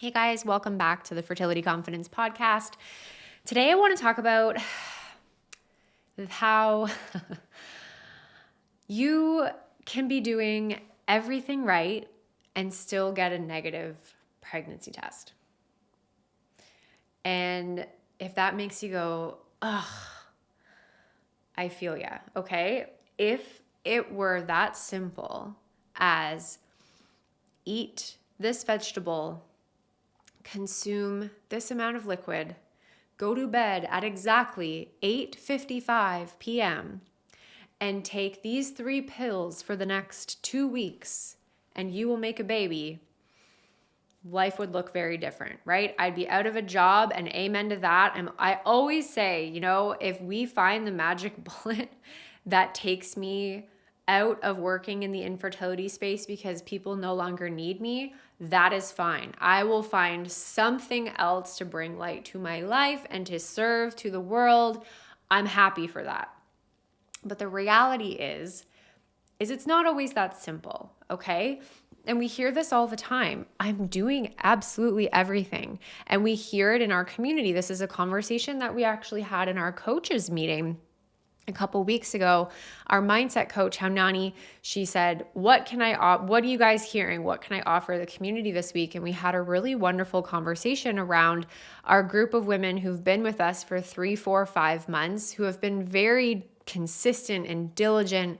Hey guys, welcome back to the Fertility Confidence Podcast. Today I want to talk about how you can be doing everything right and still get a negative pregnancy test. And if that makes you go, ugh, I feel ya, okay? If it were that simple as eat this vegetable, consume this amount of liquid, go to bed at exactly 8:55 p.m., and take these 3 pills for the next 2 weeks, and you will make a baby, life would look very different, right? I'd be out of a job, and amen to that. And I always say, if we find the magic bullet that takes me out of working in the infertility space because people no longer need me, that is fine. I will find something else to bring light to my life and to serve to the world. I'm happy for that. But the reality is it's not always that simple, okay? And we hear this all the time. I'm doing absolutely everything. And we hear it in our community. This is a conversation that we actually had in our coaches meeting a couple weeks ago. Our mindset coach, Hamnani, she said, what are you guys hearing? What can I offer the community this week? And we had a really wonderful conversation around our group of women who've been with us for 3, 4, 5 months, who have been very consistent and diligent,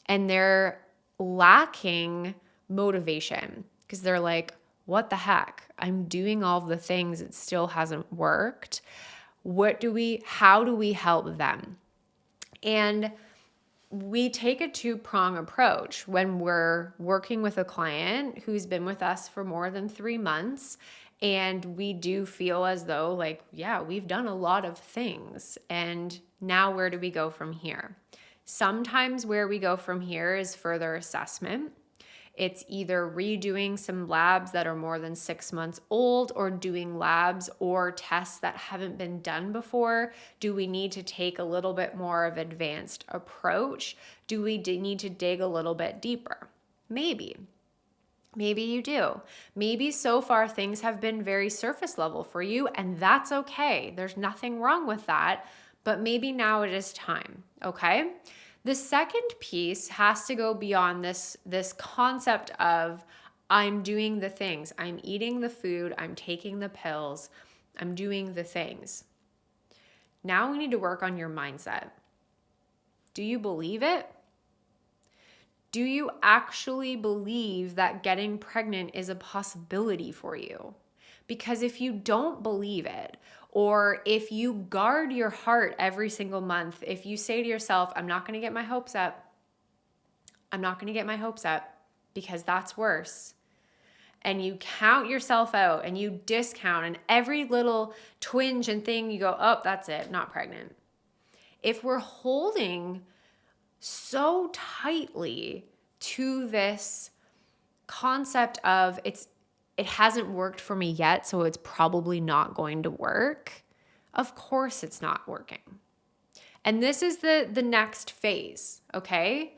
and they're lacking motivation because they're like, what the heck? I'm doing all the things. It still hasn't worked. How do we help them? And we take a 2-prong approach when we're working with a client who's been with us for more than 3 months. And we do feel as though we've done a lot of things. And now where do we go from here? Sometimes where we go from here is further assessment. It's either redoing some labs that are more than 6 months old, or doing labs or tests that haven't been done before. Do we need to take a little bit more of an advanced approach? Do we need to dig a little bit deeper? Maybe you do. Maybe so far things have been very surface level for you, and that's okay. There's nothing wrong with that, but maybe now it is time, okay? The second piece has to go beyond this concept of I'm doing the things. I'm eating the food. I'm taking the pills. I'm doing the things. Now we need to work on your mindset. Do you believe it? Do you actually believe that getting pregnant is a possibility for you? Because if you don't believe it, or if you guard your heart every single month, if you say to yourself, I'm not going to get my hopes up, because that's worse, and you count yourself out and you discount, and every little twinge and thing you go, oh, that's it, not pregnant. If we're holding so tightly to this concept of it hasn't worked for me yet, so it's probably not going to work. Of course it's not working. And this is the next phase, okay?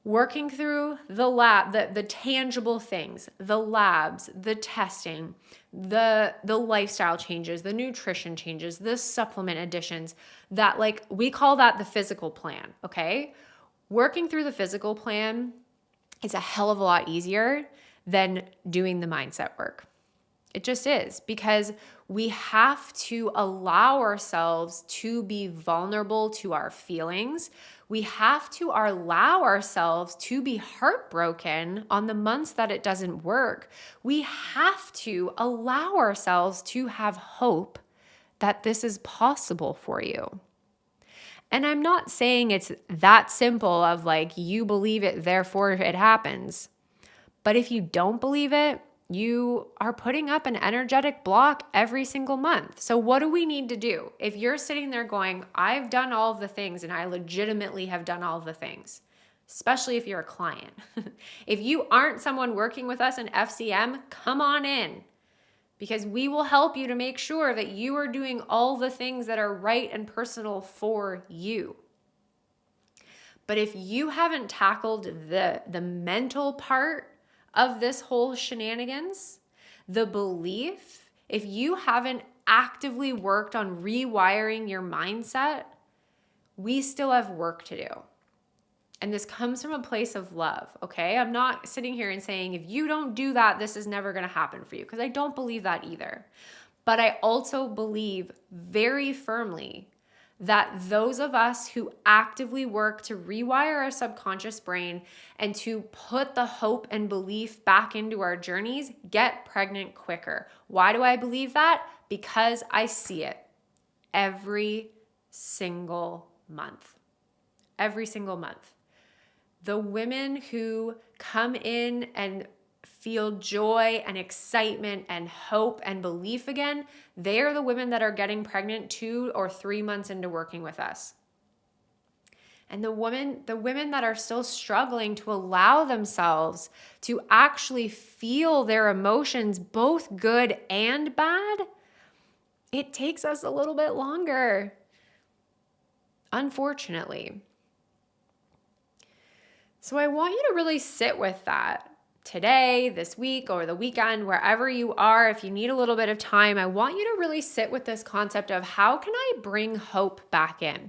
Working through the lab, the tangible things, the labs, the testing, the lifestyle changes, the nutrition changes, the supplement additions, that we call that the physical plan, okay? Working through the physical plan is a hell of a lot easier than doing the mindset work. It just is, because we have to allow ourselves to be vulnerable to our feelings. We have to allow ourselves to be heartbroken on the months that it doesn't work. We have to allow ourselves to have hope that this is possible for you. And I'm not saying it's that simple of you believe it, therefore it happens. But if you don't believe it, you are putting up an energetic block every single month. So what do we need to do? If you're sitting there going, I've done all of the things, and I legitimately have done all of the things, especially if you're a client. If you aren't someone working with us in FCM, come on in, because we will help you to make sure that you are doing all the things that are right and personal for you. But if you haven't tackled the mental part of this whole shenanigans, the belief, if you haven't actively worked on rewiring your mindset, we still have work to do. And this comes from a place of love, okay? I'm not sitting here and saying, if you don't do that, this is never going to happen for you, because I don't believe that either. But I also believe very firmly that those of us who actively work to rewire our subconscious brain and to put the hope and belief back into our journeys get pregnant quicker. Why do I believe that? Because I see it every single month. Every single month. The women who come in and feel joy and excitement and hope and belief again, they are the women that are getting pregnant 2 or 3 months into working with us. And the women that are still struggling to allow themselves to actually feel their emotions, both good and bad, it takes us a little bit longer, unfortunately. So I want you to really sit with that today, this week, or the weekend, wherever you are. If you need a little bit of time, I want you to really sit with this concept of how can I bring hope back in?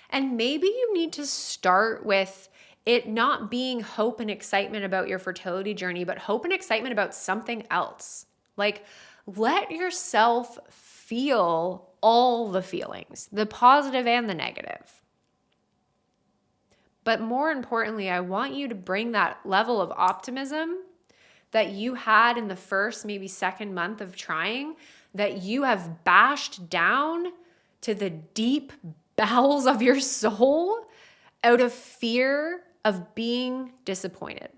And maybe you need to start with it not being hope and excitement about your fertility journey, but hope and excitement about something else. Like, let yourself feel all the feelings, the positive and the negative. But more importantly, I want you to bring that level of optimism that you had in the first, maybe second month of trying, that you have bashed down to the deep bowels of your soul out of fear of being disappointed.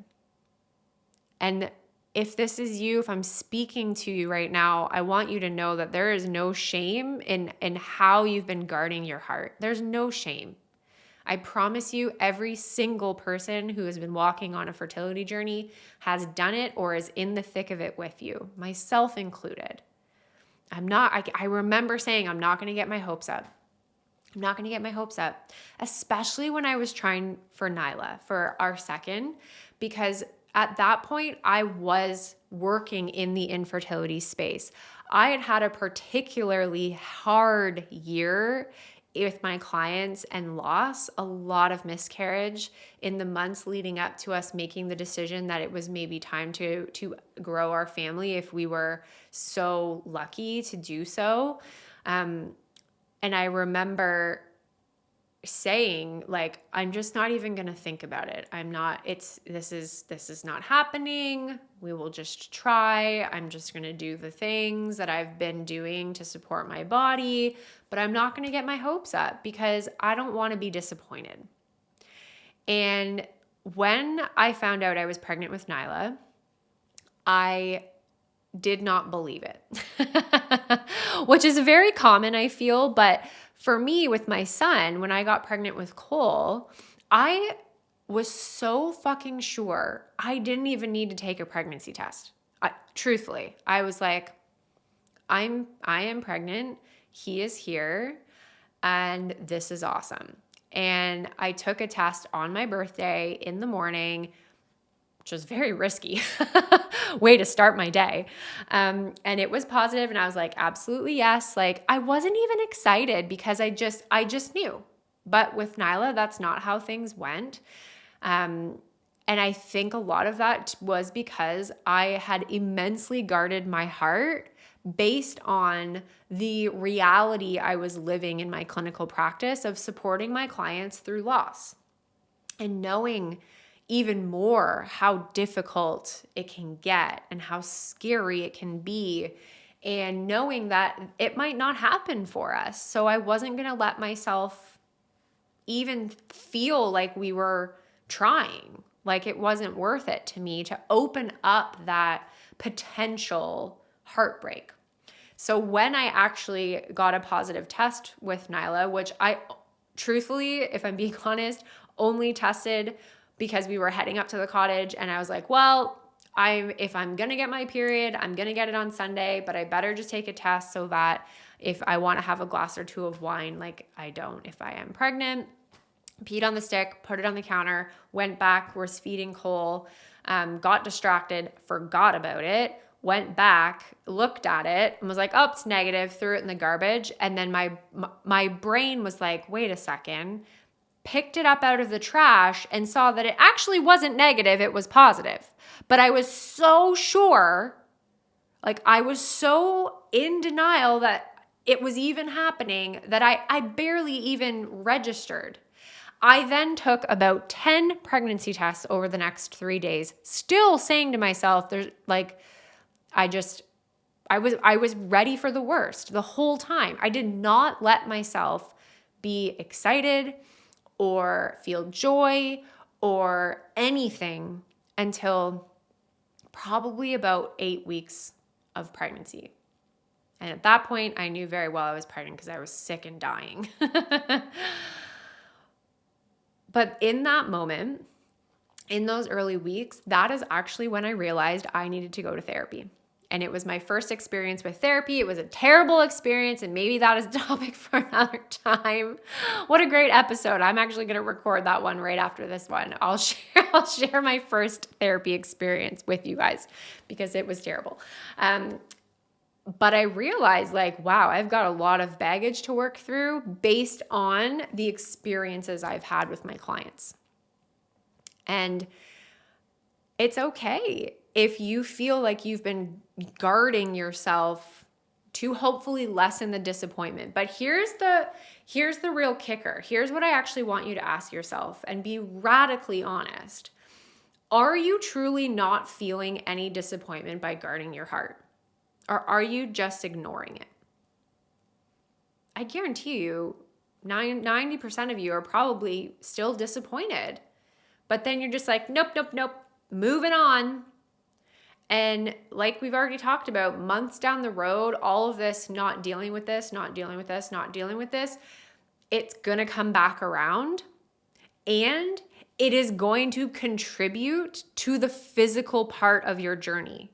And if this is you, if I'm speaking to you right now, I want you to know that there is no shame in how you've been guarding your heart. There's no shame. I promise you, every single person who has been walking on a fertility journey has done it or is in the thick of it with you, myself included. I remember saying, I'm not going to get my hopes up. I'm not going to get my hopes up, especially when I was trying for Nyla, for our second, because at that point, I was working in the infertility space. I had had a particularly hard year with my clients and loss, a lot of miscarriage in the months leading up to us making the decision that it was maybe time to grow our family if we were so lucky to do so. And I remember saying, like, I'm just not even going to think about it. This is not happening. We will just try. I'm just going to do the things that I've been doing to support my body, but I'm not going to get my hopes up because I don't want to be disappointed. And when I found out I was pregnant with Nyla, I did not believe it, which is very common, I feel. But for me, with my son, when I got pregnant with Cole, I was so fucking sure I didn't even need to take a pregnancy test. Truthfully, I was like, I am pregnant. He is here, and this is awesome. And I took a test on my birthday in the morning, which was very risky way to start my day. And it was positive, and I was like, absolutely yes. Like, I wasn't even excited because I just knew. But with Nyla, that's not how things went. And I think a lot of that was because I had immensely guarded my heart based on the reality I was living in my clinical practice of supporting my clients through loss and knowing even more how difficult it can get and how scary it can be, and knowing that it might not happen for us. So I wasn't going to let myself even feel like we were trying, like it wasn't worth it to me to open up that potential heartbreak. So when I actually got a positive test with Nyla, which I truthfully, if I'm being honest, only tested because we were heading up to the cottage, and I was like, well, if I'm going to get my period, I'm going to get it on Sunday, but I better just take a test so that if I want to have a glass or two of wine, like I don't if I am pregnant. Peed on the stick, put it on the counter, went back, was feeding Cole, got distracted, forgot about it, went back, looked at it, and was like, oh, it's negative, threw it in the garbage. And then my brain was like, wait a second, picked it up out of the trash and saw that it actually wasn't negative, it was positive. But I was so sure, like I was so in denial that it was even happening that I barely even registered. I then took about 10 pregnancy tests over the next 3 days, still saying to myself, there's like, I was ready for the worst the whole time. I did not let myself be excited or feel joy or anything until probably about 8 weeks of pregnancy. And at that point, I knew very well I was pregnant because I was sick and dying. But in that moment, in those early weeks, that is actually when I realized I needed to go to therapy. And it was my first experience with therapy. It was a terrible experience, and maybe that is a topic for another time. What a great episode. I'm actually going to record that one right after this one. I'll share my first therapy experience with you guys because it was terrible. But I realized like, wow, I've got a lot of baggage to work through based on the experiences I've had with my clients. And it's okay if you feel like you've been guarding yourself to hopefully lessen the disappointment. But here's the real kicker. Here's what I actually want you to ask yourself and be radically honest. Are you truly not feeling any disappointment by guarding your heart? Or are you just ignoring it? I guarantee you 90% of you are probably still disappointed. But then you're just like, nope, moving on. And like we've already talked about, months down the road, all of this, not dealing with this, it's going to come back around. And it is going to contribute to the physical part of your journey.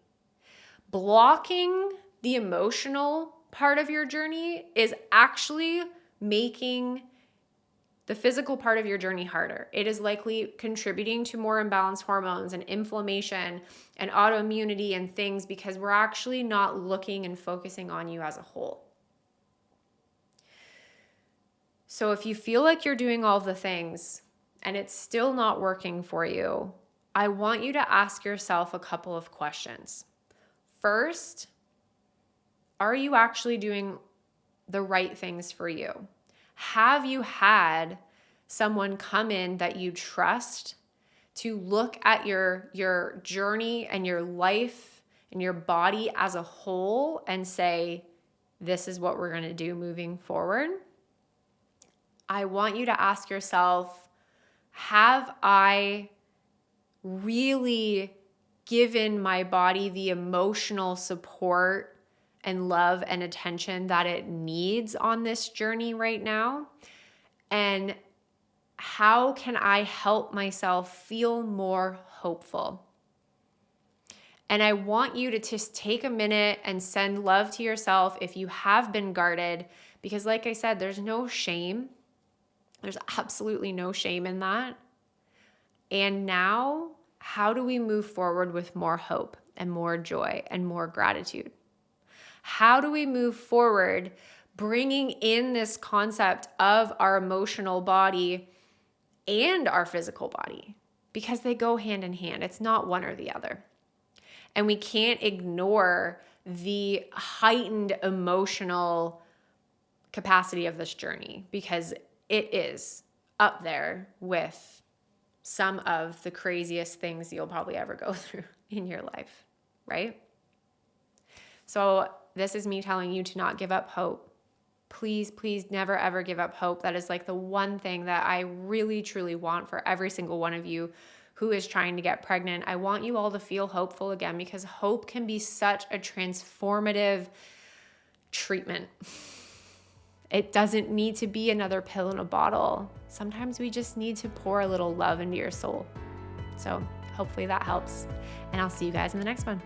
Blocking the emotional part of your journey is actually making the physical part of your journey harder. It is likely contributing to more imbalanced hormones and inflammation and autoimmunity and things because we're actually not looking and focusing on you as a whole. So if you feel like you're doing all the things and it's still not working for you, I want you to ask yourself a couple of questions. First, are you actually doing the right things for you? Have you had someone come in that you trust to look at your journey and your life and your body as a whole and say, this is what we're going to do moving forward? I want you to ask yourself, have I really given my body the emotional support and love and attention that it needs on this journey right now? And how can I help myself feel more hopeful? And I want you to just take a minute and send love to yourself if you have been guarded, because like I said, there's no shame. There's absolutely no shame in that. And now, how do we move forward with more hope and more joy and more gratitude? How do we move forward bringing in this concept of our emotional body and our physical body? Because they go hand in hand. It's not one or the other. And we can't ignore the heightened emotional capacity of this journey because it is up there with some of the craziest things you'll probably ever go through in your life, right? So this is me telling you to not give up hope. Please, please never, ever give up hope. That is like the one thing that I really, truly want for every single one of you who is trying to get pregnant. I want you all to feel hopeful again because hope can be such a transformative treatment. It doesn't need to be another pill in a bottle. Sometimes we just need to pour a little love into your soul. So hopefully that helps. And I'll see you guys in the next one.